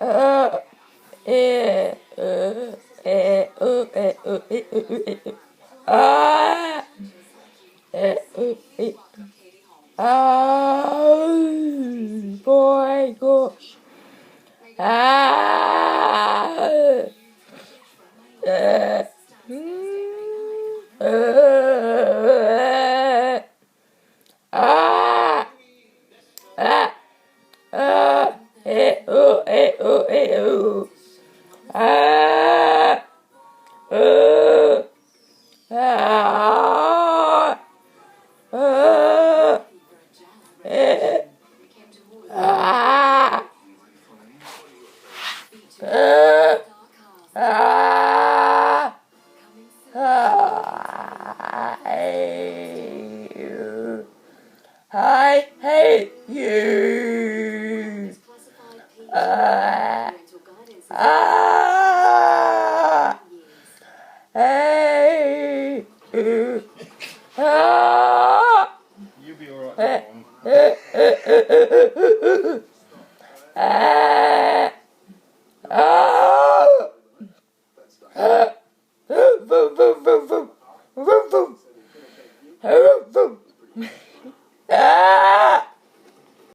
Ah, boy, gosh. Ah, ah, ah, ah, ah, ah, ah, I hate you. Ah, ah, hey, ah, You'll be alright. ah,